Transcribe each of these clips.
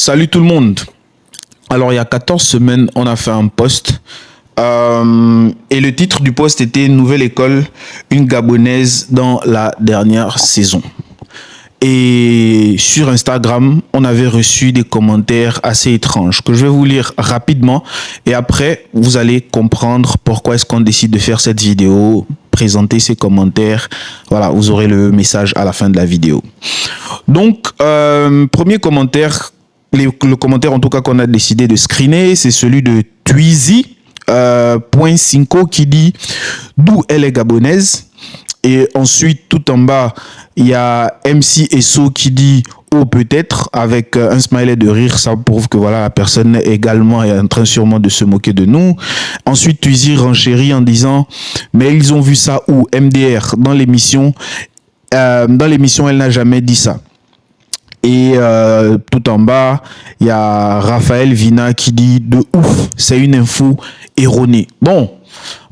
Salut tout le monde. Alors, il y a 14 semaines, on a fait un post. Et le titre du post était Nouvelle école, une Gabonaise dans la dernière saison. Et sur Instagram, on avait reçu des commentaires assez étranges que je vais vous lire rapidement. Et après, vous allez comprendre pourquoi est-ce qu'on décide de faire cette vidéo, présenter ces commentaires. Voilà, vous aurez le message à la fin de la vidéo. Donc, premier commentaire, le commentaire en tout cas qu'on a décidé de screener, c'est celui de Twizy.5 qui dit d'où elle est gabonaise. Et ensuite, tout en bas, il y a MC Esso qui dit oh peut-être avec un smiley de rire, ça prouve que voilà la personne également est en train sûrement de se moquer de nous. Ensuite, Twizy renchérit en disant mais ils ont vu ça où MDR dans l'émission. Dans l'émission, elle n'a jamais dit ça. Et tout en bas, il y a Raphaël Vina qui dit de ouf, c'est une info erronée. Bon,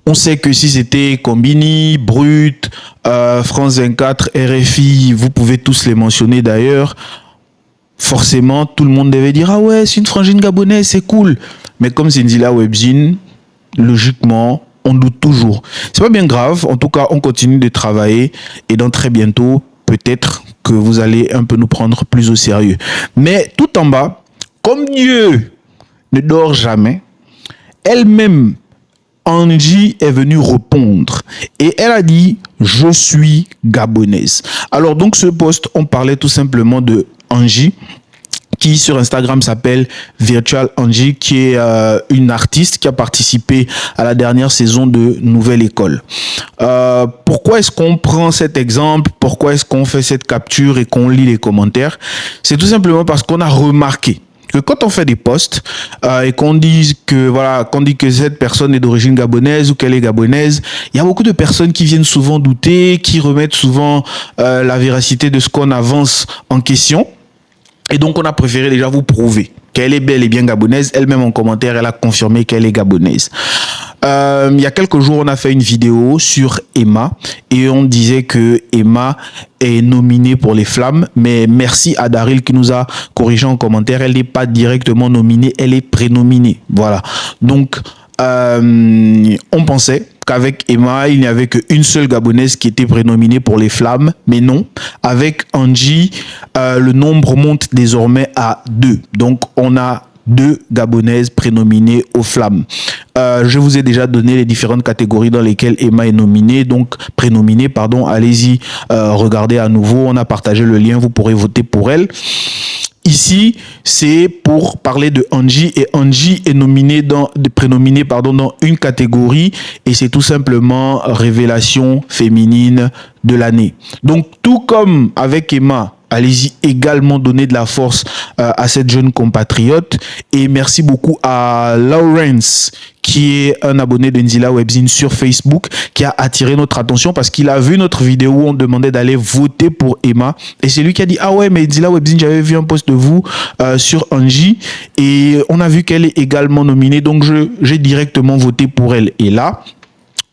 on sait que si c'était Combini, Brut, France 24, RFI, vous pouvez tous les mentionner d'ailleurs, forcément tout le monde devait dire ah ouais, c'est une frangine gabonaise, c'est cool. Mais comme c'est Nzila Webzine, logiquement, on doute toujours. C'est pas bien grave, en tout cas, on continue de travailler et dans très bientôt, peut-être que vous allez un peu nous prendre plus au sérieux. Mais tout en bas, comme Dieu ne dort jamais, elle-même, Angie est venue répondre et elle a dit « Je suis gabonaise ». Alors donc ce post, on parlait tout simplement de Angie, qui sur Instagram s'appelle Virtual Angie, qui est une artiste qui a participé à la dernière saison de Nouvelle École. Pourquoi est-ce qu'on prend cet exemple? Pourquoi est-ce qu'on fait cette capture et qu'on lit les commentaires? C'est tout simplement parce qu'on a remarqué que quand on fait des posts et qu'on dit que voilà, qu'on dit que cette personne est d'origine gabonaise ou qu'elle est gabonaise, il y a beaucoup de personnes qui viennent souvent douter, qui remettent souvent la véracité de ce qu'on avance en question. Et donc, on a préféré déjà vous prouver qu'elle est bel et bien gabonaise. Elle-même, en commentaire, elle a confirmé qu'elle est gabonaise. Il y a quelques jours, on a fait une vidéo sur Emma et on disait que Emma est nominée pour les Flammes. Mais merci à Daryl qui nous a corrigé en commentaire. Elle n'est pas directement nominée, elle est prénominée. Voilà. Donc, on pensait qu'avec Emma, il n'y avait qu'une seule Gabonaise qui était prénominée pour les Flammes, mais non. Avec Angie, le nombre monte désormais à 2. Donc, on a 2 Gabonaises prénominées aux Flammes. Je vous ai déjà donné les différentes catégories dans lesquelles Emma est nominée, donc prénominée, pardon. Allez-y, regardez à nouveau. On a partagé le lien, vous pourrez voter pour elle. Ici, c'est pour parler de Angie et Angie est prénominée dans une catégorie et c'est tout simplement révélation féminine de l'année. Donc, tout comme avec Emma, allez-y également donner de la force à cette jeune compatriote et merci beaucoup à Lawrence qui est un abonné de Nzila Webzine sur Facebook qui a attiré notre attention parce qu'il a vu notre vidéo où on demandait d'aller voter pour Emma et c'est lui qui a dit ah ouais mais Nzila Webzine j'avais vu un post de vous sur Angie et on a vu qu'elle est également nominée donc j'ai directement voté pour elle et là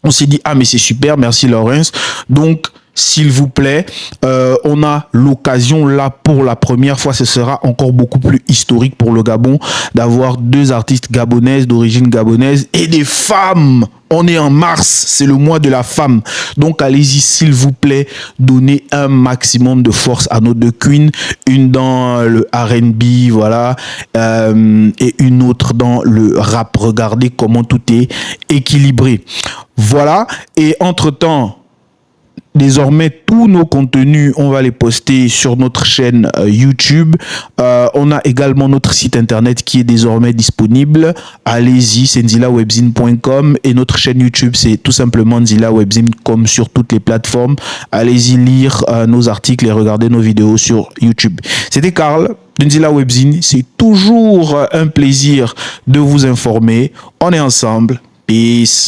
on s'est dit ah mais c'est super, merci Lawrence. Donc s'il vous plaît, on a l'occasion là pour la première fois, ce sera encore beaucoup plus historique pour le Gabon d'avoir 2 artistes gabonaises d'origine gabonaise et des femmes. On est en mars, c'est le mois de la femme. Donc allez-y s'il vous plaît, donnez un maximum de force à nos 2 queens, une dans le R&B, voilà, et une autre dans le rap. Regardez comment tout est équilibré. Voilà, et entre-temps, désormais, tous nos contenus, on va les poster sur notre chaîne YouTube. On a également notre site internet qui est désormais disponible. Allez-y, c'est nzilawebzine.com et notre chaîne YouTube, c'est tout simplement Nzila Webzine comme sur toutes les plateformes. Allez-y lire nos articles et regarder nos vidéos sur YouTube. C'était Karl de Nzila Webzine. C'est toujours un plaisir de vous informer. On est ensemble. Peace.